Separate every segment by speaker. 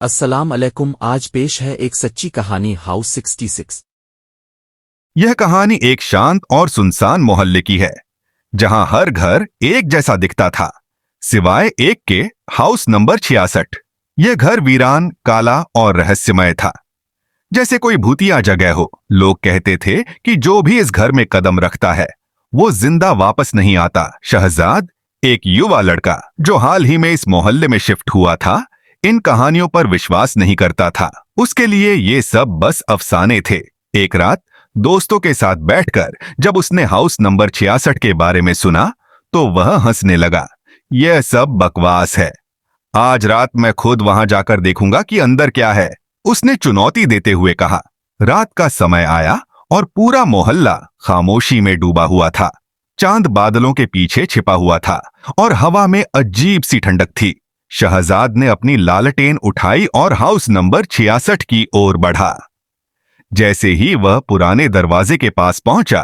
Speaker 1: अस्सलाम अलैकुम। आज पेश है एक सच्ची कहानी हाउस 66।
Speaker 2: यह कहानी एक शांत और सुनसान मोहल्ले की है, जहां हर घर एक जैसा दिखता था, सिवाय एक के, हाउस नंबर 66। यह घर वीरान, काला और रहस्यमय था, जैसे कोई भूतिया जगह हो। लोग कहते थे कि जो भी इस घर में कदम रखता है, वो जिंदा वापस नहीं आता। शहजाद, एक युवा लड़का जो हाल ही में इस मोहल्ले में शिफ्ट हुआ था, इन कहानियों पर विश्वास नहीं करता था। उसके लिए ये सब बस अफसाने थे। एक रात दोस्तों के साथ बैठकर जब उसने हाउस नंबर 66 के बारे में सुना, तो वह हंसने लगा। यह सब बकवास है। आज रात मैं खुद वहां जाकर देखूंगा कि अंदर क्या है, उसने चुनौती देते हुए कहा। रात का समय आया और पूरा मोहल्ला खामोशी में डूबा हुआ था। चांद बादलों के पीछे छिपा हुआ था और हवा में अजीब सी ठंडक थी। शहजाद ने अपनी लालटेन उठाई और हाउस नंबर 66 की ओर बढ़ा। जैसे ही वह पुराने दरवाजे के पास पहुंचा,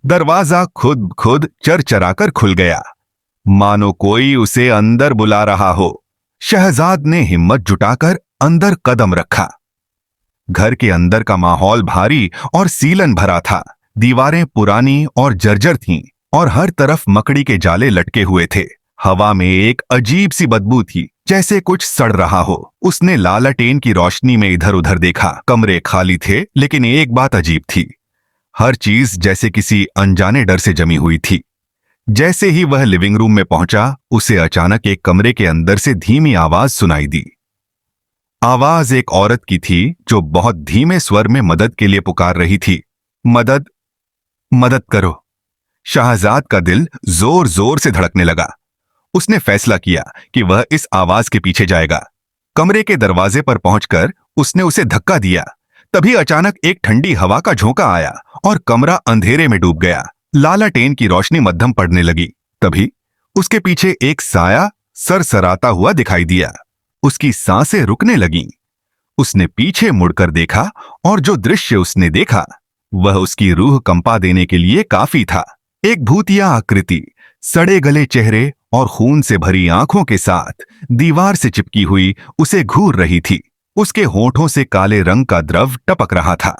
Speaker 2: दरवाजा खुद खुद चरचराकर खुल गया, मानो कोई उसे अंदर बुला रहा हो। शहजाद ने हिम्मत जुटाकर अंदर कदम रखा। घर के अंदर का माहौल भारी और सीलन भरा था। दीवारें पुरानी और जर्जर थीं और हर तरफ मकड़ी के जाले लटके हुए थे। हवा में एक अजीब सी बदबू थी, जैसे कुछ सड़ रहा हो। उसने लालटेन की रोशनी में इधर उधर देखा। कमरे खाली थे, लेकिन एक बात अजीब थी। हर चीज जैसे किसी अनजाने डर से जमी हुई थी। जैसे ही वह लिविंग रूम में पहुंचा, उसे अचानक एक कमरे के अंदर से धीमी आवाज सुनाई दी। आवाज एक औरत की थी, जो बहुत धीमे स्वर में मदद के लिए पुकार रही थी। मदद, मदद करो। शहजाद का दिल जोर जोर से धड़कने लगा। उसने फैसला किया कि वह इस आवाज के पीछे जाएगा। कमरे के दरवाजे पर पहुंचकर उसने उसे धक्का दिया। तभी अचानक एक ठंडी हवा का झोंका आया और कमरा अंधेरे में डूब गया। लालटेन की रोशनी मध्यम पड़ने लगी। तभी उसके पीछे एक साया सरसराता हुआ दिखाई दिया। उसकी सांसें रुकने लगीं। उसने पीछे मुड़कर देखा और जो दृश्य उसने देखा, वह उसकी रूह कंपा देने के लिए काफी था। एक भूतिया आकृति, सड़े गले चेहरे और खून से भरी आंखों के साथ दीवार से चिपकी हुई उसे घूर रही थी। उसके होठों से काले रंग का द्रव टपक रहा था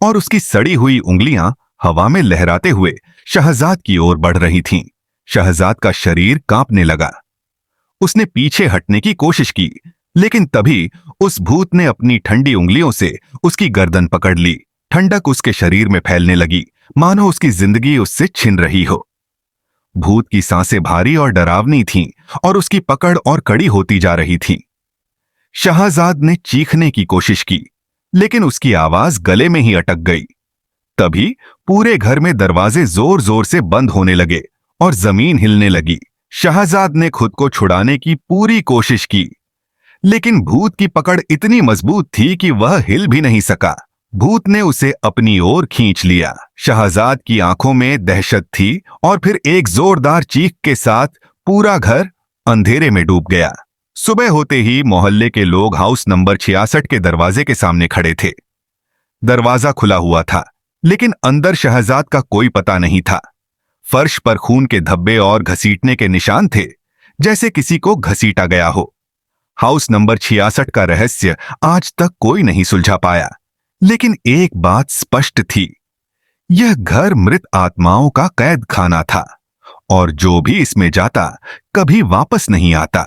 Speaker 2: और उसकी सड़ी हुई उंगलियां हवा में लहराते हुए शहजाद की ओर बढ़ रही थीं। शहजाद का शरीर कांपने लगा। उसने पीछे हटने की कोशिश की, लेकिन तभी उस भूत ने अपनी ठंडी उंगलियों से उसकी गर्दन पकड़ ली। ठंडक उसके शरीर में फैलने लगी, मानो उसकी जिंदगी उससे छिन रही हो। भूत की सांसें भारी और डरावनी थीं और उसकी पकड़ और कड़ी होती जा रही थी। शहजाद ने चीखने की कोशिश की, लेकिन उसकी आवाज गले में ही अटक गई। तभी पूरे घर में दरवाजे जोर जोर से बंद होने लगे और जमीन हिलने लगी। शहजाद ने खुद को छुड़ाने की पूरी कोशिश की, लेकिन भूत की पकड़ इतनी मजबूत थी कि वह हिल भी नहीं सका। भूत ने उसे अपनी ओर खींच लिया। शहजाद की आंखों में दहशत थी और फिर एक जोरदार चीख के साथ पूरा घर अंधेरे में डूब गया। सुबह होते ही मोहल्ले के लोग हाउस नंबर 66 के दरवाजे के सामने खड़े थे। दरवाजा खुला हुआ था, लेकिन अंदर शहजाद का कोई पता नहीं था। फर्श पर खून के धब्बे और घसीटने के निशान थे, जैसे किसी को घसीटा गया हो। हाउस नंबर 66 का रहस्य आज तक कोई नहीं सुलझा पाया, लेकिन एक बात स्पष्ट थी, यह घर मृत आत्माओं का कैद खाना था और जो भी इसमें जाता कभी वापस नहीं आता।